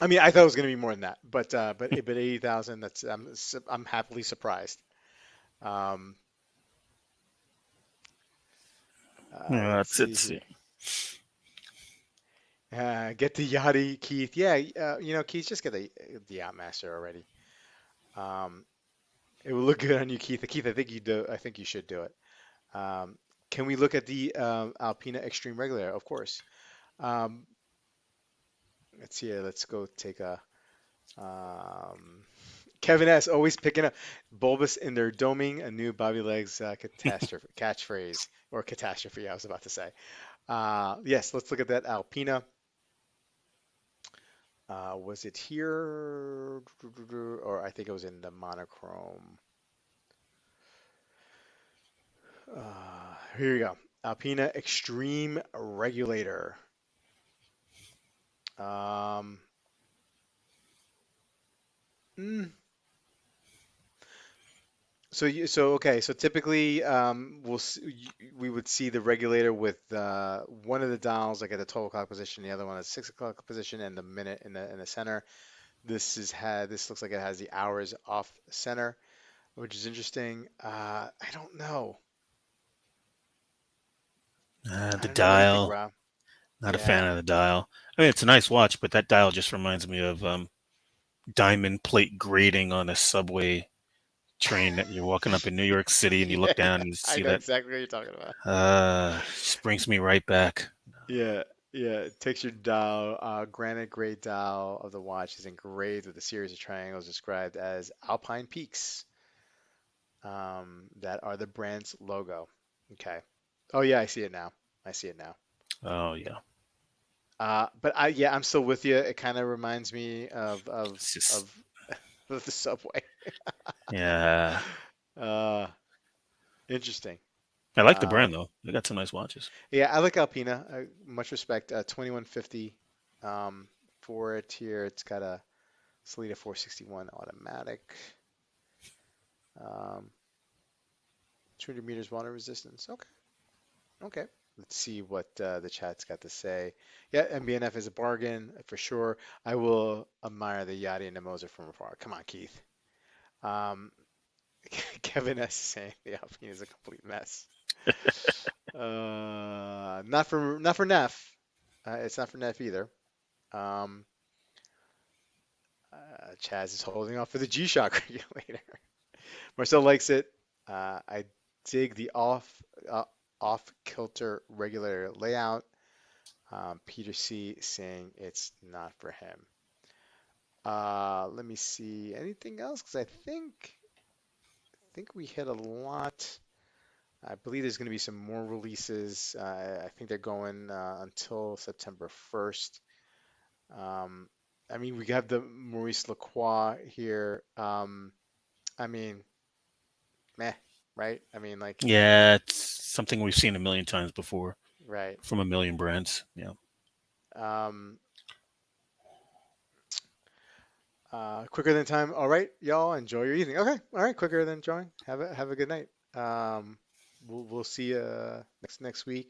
I mean, I thought it was going to be more than that, but 80,000. That's I'm happily surprised. Um, Yeah, let's that's see it's here. Get the Yachty, Keith. Yeah, Keith, just get the Yacht Master already. Um, it will look good on you, Keith. Keith, I think you do. I think you should do it. Um, can we look at the Alpina Extreme Regulator? Of course. Um, let's see. Let's go take a. Um, Kevin S. always picking up bulbous in their doming, a new Bobby Legs catastrophe catchphrase or catastrophe. I was about to say. Yes, let's look at that Alpina. Was it here? Or I think it was in the monochrome. Here you go. Alpina Extreme Regulator. Um, mm, okay. So typically, we would see the regulator with one of the dials like at the 12 o'clock position, the other one at 6 o'clock position, and the minute in the center. This looks like it has the hours off center, which is interesting. I don't know. I the don't know. What do you think, dial. Rob? Not a fan Yeah. of the dial. I mean, it's a nice watch, but that dial just reminds me of diamond plate grating on a subway train that you're walking up in New York City and you Yeah, look down and you I see know that. exactly what you're talking about. Just brings me right back. Yeah, yeah. Textured dial, granite grade dial of the watch is engraved with a series of triangles described as Alpine peaks, that are the brand's logo. Okay. Oh yeah, I see it now. I see it now. Oh yeah, But I'm still with you. It kind of reminds me it's just of of the subway. yeah. Uh, Interesting. I like the Um, brand though. They got some nice watches. yeah, I like Alpina. Much respect. 2150 for it here. It's got a Salida 461 automatic. Um, 200 meters water resistance. Okay. Okay. Let's see what the chat's got to say. Yeah, MBNF is a bargain for sure. I will admire the Yachty and the Moser from afar. Come on, Keith. Um, Kevin S. saying the Alpine is a complete mess. Not for Neff. It's not for Neff either. Um, Chaz is holding off for the G-Shock regulator. Marcel likes it. I dig the uh, off kilter regulator layout. Peter C saying it's not for him. Let me see anything else because I think we hit a lot. I believe there's going to be some more releases. I think they're going until September 1st. Um, I mean, we have the Maurice Lacroix here. I mean, meh, right? I mean, like, Yeah, it's something we've seen a million times before right. from a million brands. Yeah. Um, Quicker than time. All right, y'all, enjoy your evening. Okay, all right, quicker than drawing. Have a good night. Um, we'll see you next week.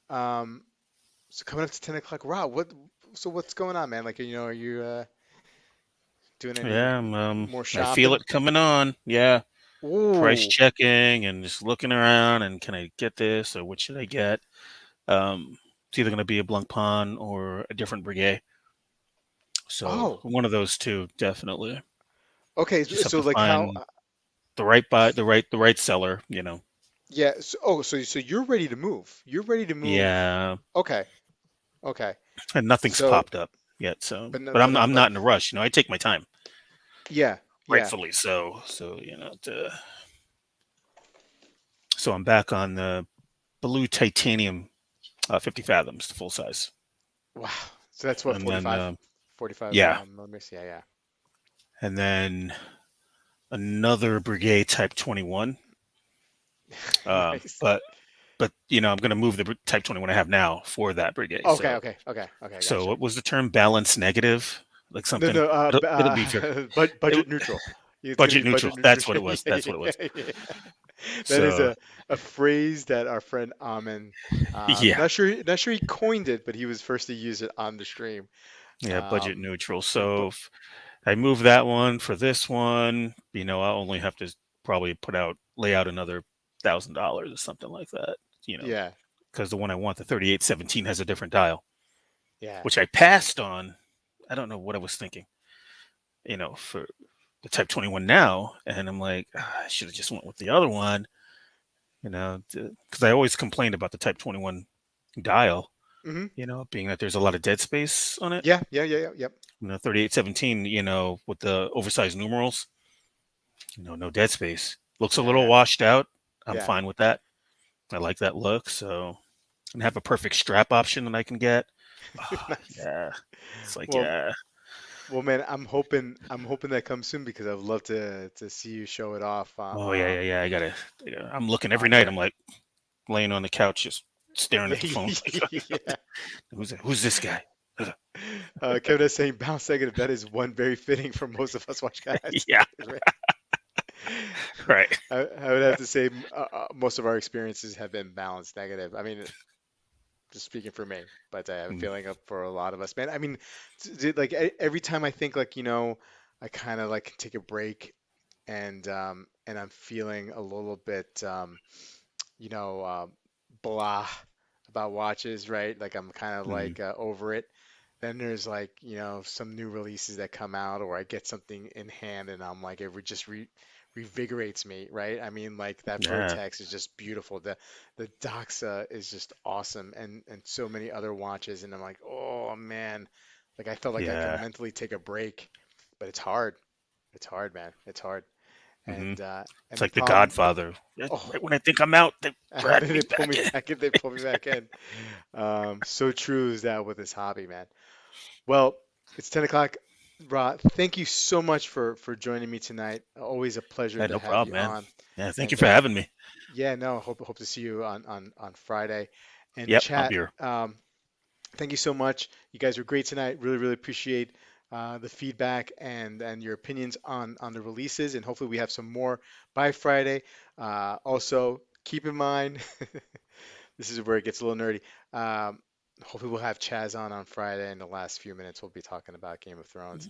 Um, so coming up to 10 o'clock. Rob, what's going on, man? Like, are you doing any Yeah, more I feel shopping? it coming on. Yeah, price Ooh, checking and just looking around and can I get this or what should I get? It's either going to be a Blancpain or a different Breguet. So oh, one of those two, definitely. okay. Just have So to like how? find the right buy, the right seller. Yeah. So you're ready to move. You're ready to move. Yeah, Okay. Okay. and nothing's So, popped up yet. So, but no, but but I'm not not like. in a rush. I take my time, Yeah. Yeah. rightfully so. So I'm back on the blue titanium 50 fathoms, the full size, Wow. So that's what and then 45, 45 yeah, millimeters. Yeah. Yeah. and then another Breguet Type 21. Um, Nice. but I'm going to move the Type 21 I have now for that Breguet. Okay. So Okay. Okay. Okay. so Gotcha. what was the term? Balance negative, like No. something. No. It'll be very Budget it, neutral. It's gonna budget be neutral. budget neutral. That's what it was. Yeah. That's what it Yeah. was. Yeah. That is So a phrase that our friend Amin, yeah, not sure he coined it, but he was first to use it on the stream. yeah, budget Um, neutral. but So if I move that one for this one, I'll only have to probably lay out another $1,000 or something like that. You know, yeah. because the one I want, the 3817, has a different dial, Yeah. which I passed on. I don't know what I was thinking, for the Type 21 now, and I'm like, I should have just went with the other one, because I always complained about the Type 21 dial, Hmm. being that there's a lot of dead space on it. Yeah. Yeah. Yeah. Yeah. Yep. 3817, with the oversized numerals, no dead space. Looks a Yeah. little Yeah. washed out. I'm Yeah. fine with that. I like that look. So, and have a perfect strap option that I can get. Oh, Nice. yeah. It's like, Well, yeah. well, man, I'm hoping that comes soon because I'd love to see you show it off Oh, yeah, yeah, yeah. I'm looking every on night. the. I'm like laying on the couch, just staring Yeah. at the phone. Yeah. Who's this guy? Kevin is saying bounce negative. That is one very fitting for most of us watch guys. Yeah, Right. right. I would have to say most of our experiences have been balanced negative. I mean, just speaking for me, but I have a Mm, feeling up for a lot of us, man. I mean, like every time I think like, I kind of like take a break and I'm feeling a little bit you know, blah about watches, right? Like I'm kind of mm, like over it. Then there's like, some new releases that come out, or I get something in hand and I'm like, just revigorates me, right? I mean, like that yeah, Vertex is just beautiful. The Doxa is just awesome, and so many other watches, and I'm like, oh man, like I felt like I could yeah. mentally take a break, but it's hard. It's hard, man. It's hard. hmm And It's the like The problem, Godfather. oh, Right when I think I'm out, they drag me they pull back me in. back in, they pull me back in. So true is that with this hobby, man. Well, it's 10 o'clock. Rod, thank you so much for joining me tonight. Always a pleasure Yeah, to no have problem, you man. on. Yeah, thank you And for having me. yeah, no, hope to see you on Friday. And Yep, I'll be chat, here. thank you so much. You guys were great tonight. Really, really appreciate the feedback and your opinions on the releases. And hopefully we have some more by Friday. Also, keep in mind, this is where it gets a little nerdy. Hopefully we'll have Chaz on Friday. In the last few minutes, we'll be talking about Game of Thrones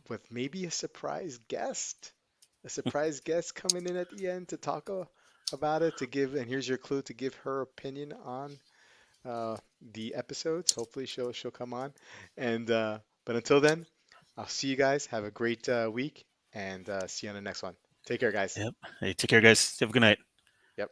with maybe a surprise guest coming in at the end to talk about it to give, and here's your clue to give her opinion on the episodes. Hopefully she'll come on. And but until then, I'll see you guys. Have a great week, and see you on the next one. Take care, guys. Yep. Hey, take care, guys. Have a good night. Yep.